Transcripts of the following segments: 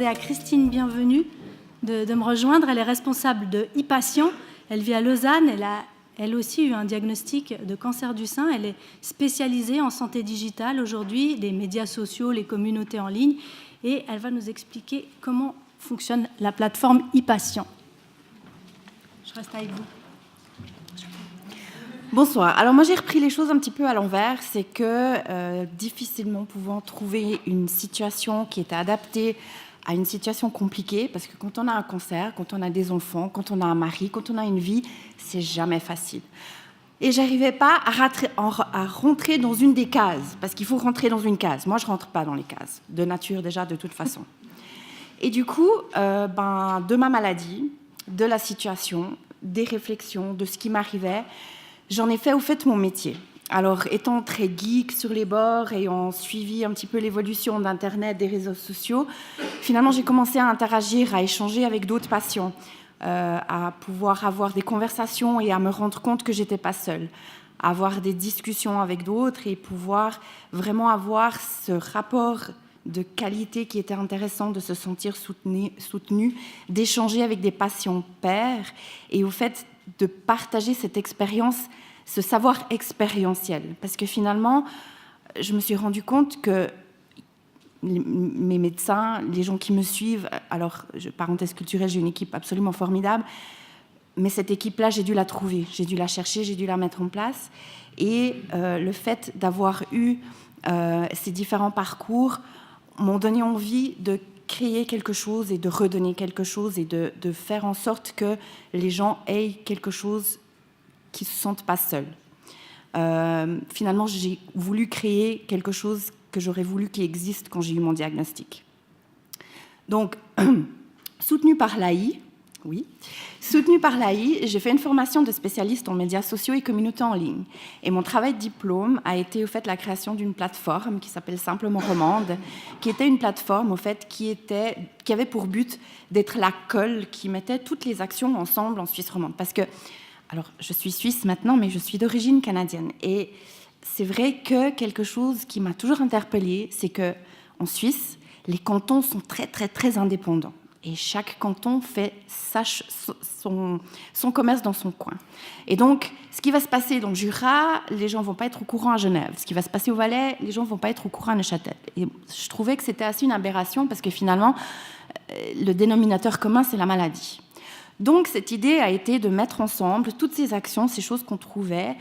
demander à Christine Bienvenue de me rejoindre. Elle est responsable de e-patient. Elle vit à Lausanne. Elle a elle aussi eu un diagnostic de cancer du sein. Elle est spécialisée en santé digitale aujourd'hui, les médias sociaux, les communautés en ligne. Et elle va nous expliquer comment fonctionne la plateforme e-patient. Je reste avec vous. Bonsoir. Alors moi j'ai repris les choses un petit peu à l'envers. C'est que difficilement pouvant trouver une situation qui était adaptée à une situation compliquée, parce que quand on a un cancer, quand on a des enfants, quand on a un mari, quand on a une vie, c'est jamais facile. Et j'arrivais pas à rentrer dans une des cases, parce qu'il faut rentrer dans une case. Moi je rentre pas dans les cases, de nature déjà de toute façon. Et du coup, de ma maladie, de la situation, des réflexions, de ce qui m'arrivait, j'en ai fait au fait mon métier. Alors, étant très geek sur les bords, ayant suivi un petit peu l'évolution d'Internet, des réseaux sociaux, finalement, j'ai commencé à interagir, à échanger avec d'autres patients, à pouvoir avoir des conversations et à me rendre compte que j'étais pas seule, à avoir des discussions avec d'autres et pouvoir vraiment avoir ce rapport de qualité qui était intéressant, de se sentir soutenu, d'échanger avec des patients pairs et au fait de partager cette expérience, ce savoir expérientiel. Parce que finalement, je me suis rendu compte que mes médecins, les gens qui me suivent, alors, parenthèse culturelle, j'ai une équipe absolument formidable, mais cette équipe-là, j'ai dû la trouver, j'ai dû la chercher, j'ai dû la mettre en place. Et le fait d'avoir eu ces différents parcours m'ont donné envie de créer quelque chose et de redonner quelque chose et de faire en sorte que les gens aient quelque chose qui ne se sentent pas seuls. Finalement, j'ai voulu créer quelque chose que j'aurais voulu qu'il existe quand j'ai eu mon diagnostic. Donc, soutenue par l'AI, j'ai fait une formation de spécialiste en médias sociaux et communautés en ligne. Et mon travail de diplôme a été au fait la création d'une plateforme qui s'appelle Simplement Romande, qui était une plateforme au fait qui avait pour but d'être la colle qui mettait toutes les actions ensemble en Suisse romande. Parce que, alors je suis suisse maintenant, mais je suis d'origine canadienne. Et c'est vrai que quelque chose qui m'a toujours interpellée, c'est que en Suisse, les cantons sont très très très indépendants. Et chaque canton fait son commerce dans son coin. Et donc, ce qui va se passer dans le Jura, les gens ne vont pas être au courant à Genève. Ce qui va se passer au Valais, les gens ne vont pas être au courant à Neuchâtel. Et je trouvais que c'était assez une aberration parce que finalement, le dénominateur commun, c'est la maladie. Donc, cette idée a été de mettre ensemble toutes ces actions, ces choses qu'on trouvait,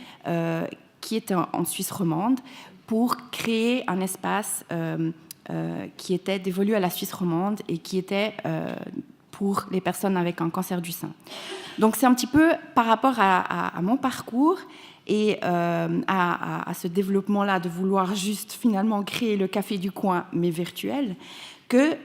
qui étaient en Suisse romande, pour créer un espace qui était dévolu à la Suisse romande et qui était pour les personnes avec un cancer du sein. Donc c'est un petit peu par rapport à mon parcours et à ce développement-là de vouloir juste finalement créer le café du coin, mais virtuel, que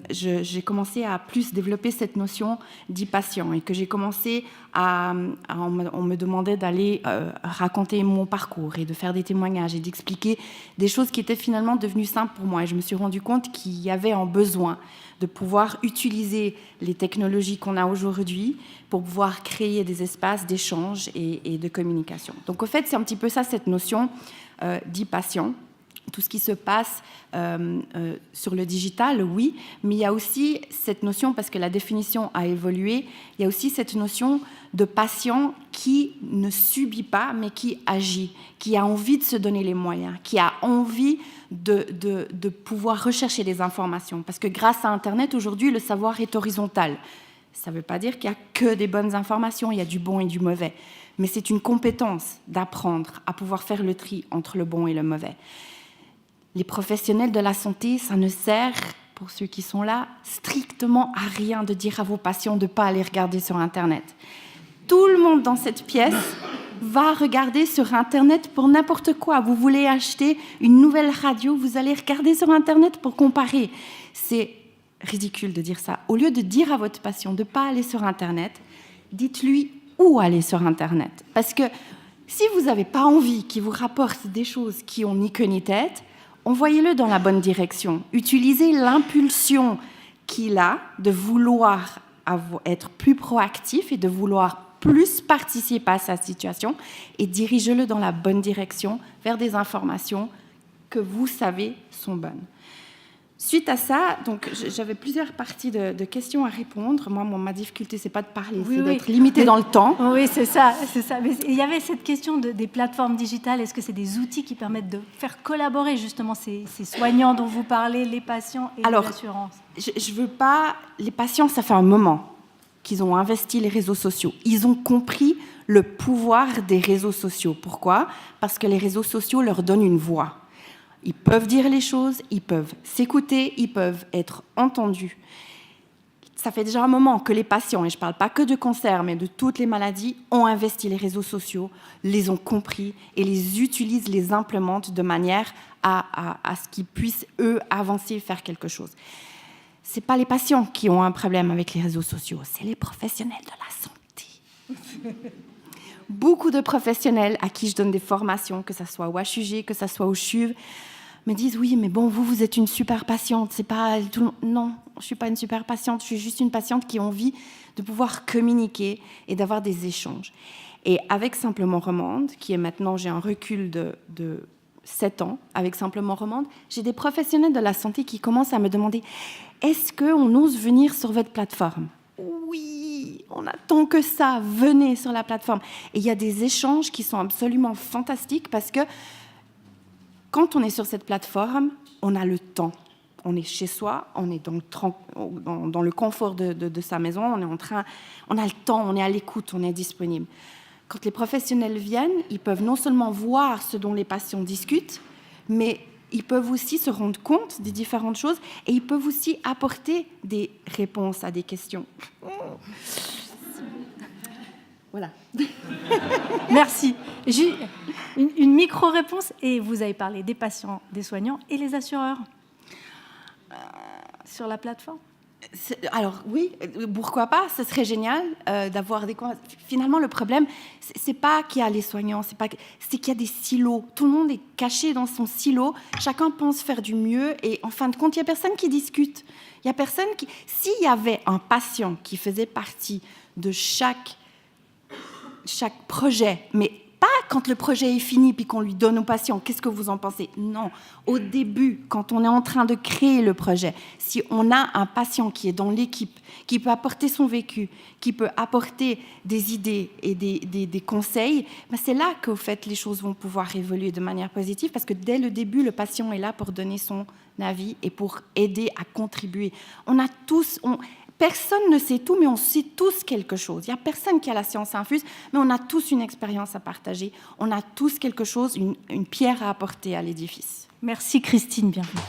j'ai commencé à plus développer cette notion d'e-patient et que j'ai commencé on me demandait d'aller raconter mon parcours et de faire des témoignages et d'expliquer des choses qui étaient finalement devenues simples pour moi. Et je me suis rendu compte qu'il y avait un besoin de pouvoir utiliser les technologies qu'on a aujourd'hui pour pouvoir créer des espaces d'échange et de communication. Donc, au fait, c'est un petit peu ça, cette notion d'e-patient. Tout ce qui se passe sur le digital, oui, mais il y a aussi cette notion, parce que la définition a évolué, il y a aussi cette notion de patient qui ne subit pas, mais qui agit, qui a envie de se donner les moyens, qui a envie de pouvoir rechercher des informations. Parce que grâce à Internet, aujourd'hui, le savoir est horizontal. Ça ne veut pas dire qu'il n'y a que des bonnes informations, il y a du bon et du mauvais. Mais c'est une compétence d'apprendre à pouvoir faire le tri entre le bon et le mauvais. Les professionnels de la santé, ça ne sert, pour ceux qui sont là, strictement à rien de dire à vos patients de ne pas aller regarder sur Internet. Tout le monde dans cette pièce va regarder sur Internet pour n'importe quoi. Vous voulez acheter une nouvelle radio, vous allez regarder sur Internet pour comparer. C'est ridicule de dire ça. Au lieu de dire à votre patient de ne pas aller sur Internet, dites-lui où aller sur Internet. Parce que si vous n'avez pas envie qu'il vous rapporte des choses qui ont ni queue ni tête, envoyez-le dans la bonne direction. Utilisez l'impulsion qu'il a de vouloir être plus proactif et de vouloir plus participer à sa situation et dirigez-le dans la bonne direction vers des informations que vous savez sont bonnes. Suite à ça, donc j'avais plusieurs parties de questions à répondre. Moi, ma difficulté, c'est pas de parler, c'est d'être limitée dans le temps. Oui, c'est ça. Mais il y avait cette question des plateformes digitales. Est-ce que c'est des outils qui permettent de faire collaborer justement ces soignants dont vous parlez, les patients et l'assurance? Je veux pas... Les patients, ça fait un moment qu'ils ont investi les réseaux sociaux. Ils ont compris le pouvoir des réseaux sociaux. Pourquoi? Parce que les réseaux sociaux leur donnent une voix. Ils peuvent dire les choses, ils peuvent s'écouter, ils peuvent être entendus. Ça fait déjà un moment que les patients, et je ne parle pas que de cancer, mais de toutes les maladies, ont investi les réseaux sociaux, les ont compris et les utilisent, les implémentent de manière à ce qu'ils puissent, eux, avancer et faire quelque chose. Ce n'est pas les patients qui ont un problème avec les réseaux sociaux, c'est les professionnels de la santé. Beaucoup de professionnels à qui je donne des formations, que ce soit au HUG, que ce soit au CHUV, me disent « Oui, mais bon, vous êtes une super patiente. C'est pas tout le monde. » Non, je ne suis pas une super patiente. Je suis juste une patiente qui a envie de pouvoir communiquer et d'avoir des échanges. Et avec Simplement Romande, qui est maintenant, j'ai un recul de 7 ans, avec Simplement Romande, j'ai des professionnels de la santé qui commencent à me demander « Est-ce qu'on ose venir sur votre plateforme ?» Oui, on attend que ça, venez sur la plateforme. Et il y a des échanges qui sont absolument fantastiques parce que quand on est sur cette plateforme, on a le temps. On est chez soi, on est dans le confort de sa maison, on a le temps, on est à l'écoute, on est disponible. Quand les professionnels viennent, ils peuvent non seulement voir ce dont les patients discutent, mais ils peuvent aussi se rendre compte des différentes choses et ils peuvent aussi apporter des réponses à des questions. Voilà. Merci. J'ai une micro-réponse. Et vous avez parlé des patients, des soignants et les assureurs sur la plateforme. Alors oui, pourquoi pas, ce serait génial d'avoir des... Finalement, le problème, c'est pas qu'il y a les soignants, c'est qu'il y a des silos. Tout le monde est caché dans son silo, chacun pense faire du mieux et en fin de compte, il n'y a personne qui discute. Il y a personne qui... S'il y avait un patient qui faisait partie de chaque projet, mais pas quand le projet est fini puis qu'on lui donne au patient, qu'est-ce que vous en pensez? Non, au début, quand on est en train de créer le projet, si on a un patient qui est dans l'équipe, qui peut apporter son vécu, qui peut apporter des idées et des conseils, ben c'est là qu'au fait les choses vont pouvoir évoluer de manière positive parce que dès le début, le patient est là pour donner son avis et pour aider à contribuer. Personne ne sait tout, mais on sait tous quelque chose. Il n'y a personne qui a la science infuse, mais on a tous une expérience à partager. On a tous quelque chose, une pierre à apporter à l'édifice. Merci Christine, bienvenue.